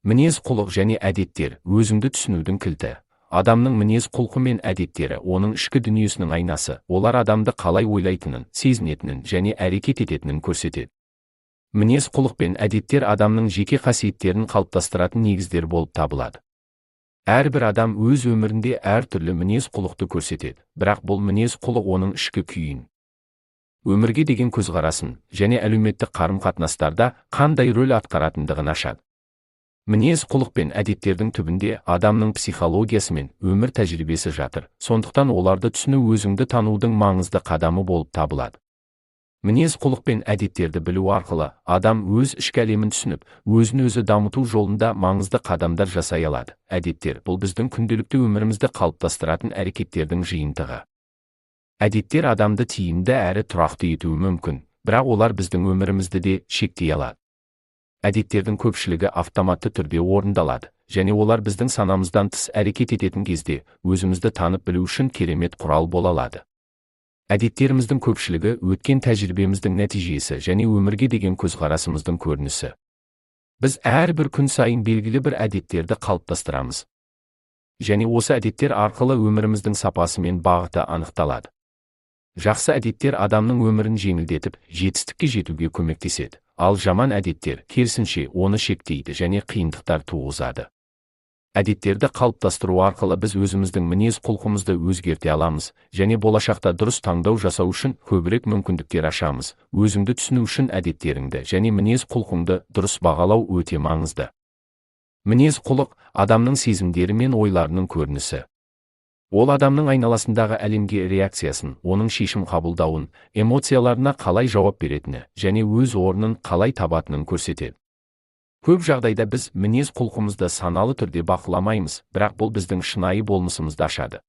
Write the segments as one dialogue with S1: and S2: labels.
S1: Мінез-құлық және әдеттер өзіңді түсінудің кілті. Адамның мінез-құлқы мен әдеттері оның ішкі дүниесінің айнасы. Олар адамды қалай ойлайтынын, сезінетінін және әрекет ететінін көрсетеді. Мінез-құлық пен әдеттер адамның жеке қасиеттерін қалыптастыратын негіздер болып табылады. Әрбір адам өз өмірінде әртүрлі мінез-құлықты көрсетеді, бірақ бұл мінез-құлық оның ішкі күйін, өмірге деген көзқарасын және әлеуметтік қарым-қатынастарда қандай рөл атқаратындығын ашады. Мінез-құлық пен әдеттердің түбінде адамның психологиясы мен өмір тәжірибесі жатыр, сондықтан оларды түсіну өзіңді танудың маңызды қадамы болып табылады. Мінез-құлық пен әдеттерді білу арқылы адам өз ішкі әлемін түсініп, өзін-өзі дамыту жолында маңызды қадамдар жасай алады. Әдеттер бұл біздің күнделікті өмірімізді қалыптастыратын әрекеттердің жиынтығы. Әдеттер адамды тиімді әрі тұрақты етуі мүмкін, бірақ олар біздің өмірімізді де шектей алады. Әдеттердің көпшілігі автоматты түрде орындалады, және олар біздің санамыздан тыс әрекет ететін кезде өзімізді танып білу үшін керемет құрал бола алады. Әдеттеріміздің көпшілігі өткен тәжірибеміздің нәтижесі және өмірге деген көзқарасымыздың көрінісі. Біз әрбір күн сайын белгілі бір әдеттерді қалыптастырамыз. Және осы әдеттер арқылы өміріміздің сапасы мен бағыты анықталады. Жақсы әдеттер адамның өмірін жеңілдетіп, жетістікке жетуге көмектеседі. Ал жаман әдеттер, керісінше, оны шектейді және қиындықтар туғызады. Әдеттерді қалыптастыру арқылы біз өзіміздің мінез-құлқымызды өзгерте аламыз, және болашақта дұрыс таңдау жасау үшін көбірек мүмкіндіктер ашамыз. Өзіңді түсіну үшін әдеттеріңді және мінез-құлқыңды дұрыс бағалау өте маңызды. Мінез-құлық адамның сезімдері мен ойларының көрінісі. Ол адамның айналасындағы әлемге реакциясын, оның шешім қабылдауын, эмоцияларына қалай жауап беретіні және өз орнын қалай табатынын көрсетеді. Көп жағдайда біз мінез-құлқымызды саналы түрде бақыламаймыз, бірақ бұл біздің шынайы болмысымызды ашады.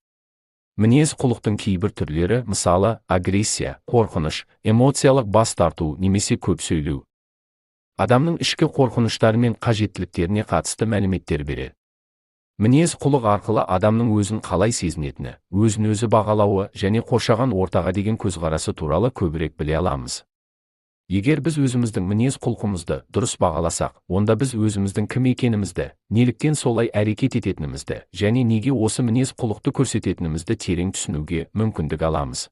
S1: Мінез-құлықтың кейбір түрлері, мысалы, агрессия, қорқыныш, эмоциялық бас тарту немесе көп сөйлеу. Адамның ішкі қорқыныштары мен қажеттіліктеріне қатысты мәліметтер береді. Мінез-құлық арқылы адамның өзін қалай сезінетіні, өзін-өзі бағалауы және қоршаған ортаға деген көзқарасы туралы көбірек біле аламыз. Егер біз өзіміздің мінез-құлқымызды дұрыс бағаласақ, онда біз өзіміздің кім екенімізді, неліктен солай әрекет ететінімізді және неге осы мінез-құлықты көрсететінімізді терең түсінуге мүмкіндік аламыз.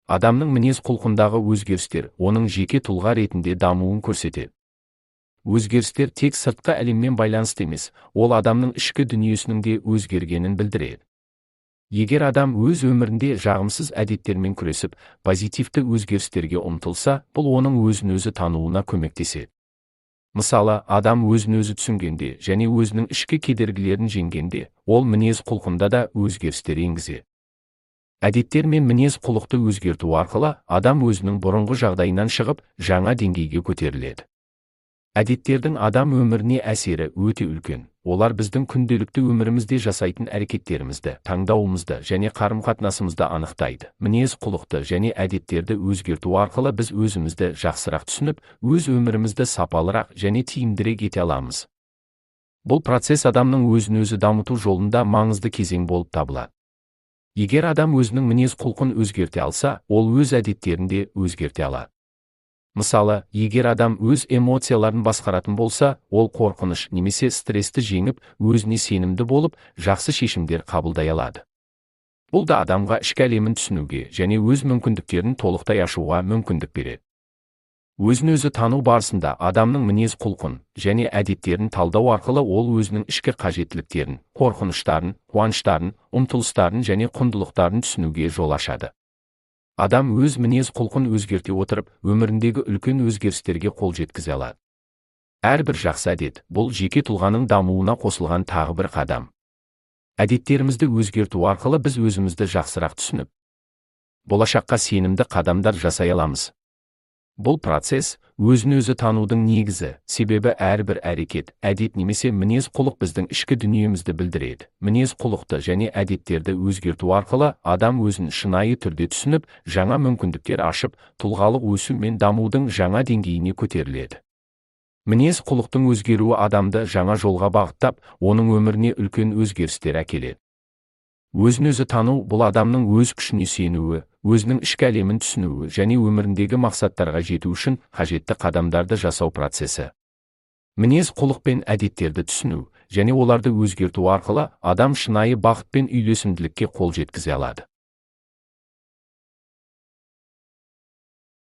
S1: Адамның мінез-құлқындағы өзгерістер оның жеке тұлға ретінде дамуын көрсетеді. Өзгерістер тек сыртқы әлеммен байланысты емес, ол адамның ішкі дүниесінің де өзгергенін білдіреді. Егер адам өз өмірінде жағымсыз әдеттермен күресіп, позитивті өзгерістерге ұмтылса, бұл оның өзін-өзі тануына көмектеседі. Мысалы, адам өзін-өзі түсінгенде және өзінің ішкі кедергілерін жеңгенде, ол мінез-құлқында да өзгерістер енгізеді. Әдеттер мен мінез-құлықты өзгерту арқылы адам өзінің бұрынғы жағдайынан шығып, жаңа деңгейге көтеріледі. Әдеттердің адам өміріне әсері өте үлкен. Олар біздің күнделікті өмірімізде жасайтын әрекеттерімізді, таңдауымызды және қарым-қатынасымызды анықтайды. Мінез-құлықты және әдеттерді өзгерту арқылы біз өзімізді жақсырақ түсініп, өз өмірімізді сапалырақ және тиімдірек ете аламыз. Бұл процесс адамның өзін-өзі дамыту жолында маңызды кезең болып табылады. Егер адам өзінің мінез-құлқын өзгерте алса, ол өз әдеттерін де өзгерте алады. Мысалы, егер адам өз эмоцияларын басқаратын болса, ол қорқыныш немесе стрессті жеңіп, өзіне сенімді болып, жақсы шешімдер қабылдай алады. Бұл да адамға ішкі әлемін түсінуге және өз мүмкіндіктерін толықтай ашуға мүмкіндік береді. Өзін-өзі тану барысында адамның мінез-құлқын және әдеттерін талдау арқылы ол өзінің ішкі қажеттіліктерін, қорқыныштарын, қуаныштарын, ұмтылыстарын және құндылықтарын түсінуге жол ашады. Адам өз мінез-құлқын өзгерте отырып, өміріндегі үлкен өзгерістерге қол жеткізе алады. Әрбір жақсы әдет бұл жеке тұлғаның дамуына қосылған тағы бір қадам. Әдеттерімізді өзгерту арқылы біз өзімізді жақсырақ түсініп, болашаққа сенімді қадамдар жасай аламыз. Бұл процесс өзін-өзі танудың негізі, себебі әрбір әрекет, әдет немесе мінез-құлық біздің ішкі дүниемізді білдіреді. Мінез-құлықты және әдеттерді өзгерту арқылы адам өзін шынайы түрде түсініп, жаңа мүмкіндіктер ашып, тұлғалық өсу мен дамудың жаңа деңгейіне көтеріледі. Мінез-құлықтың өзгеруі адамды жаңа жолға бағыттап, оның өміріне үлкен өзгерістер әкеледі. Өзін-өзі тану бұл адамның өз күшіне сенуі, өзінің ішкі әлемін түсінуі және өміріндегі мақсаттарға жету үшін қажетті қадамдарды жасау процесі. Мінез-құлық пен әдеттерді түсіну және оларды өзгерту арқылы адам шынайы бақыт пен үйлесімділікке қол жеткізе алады.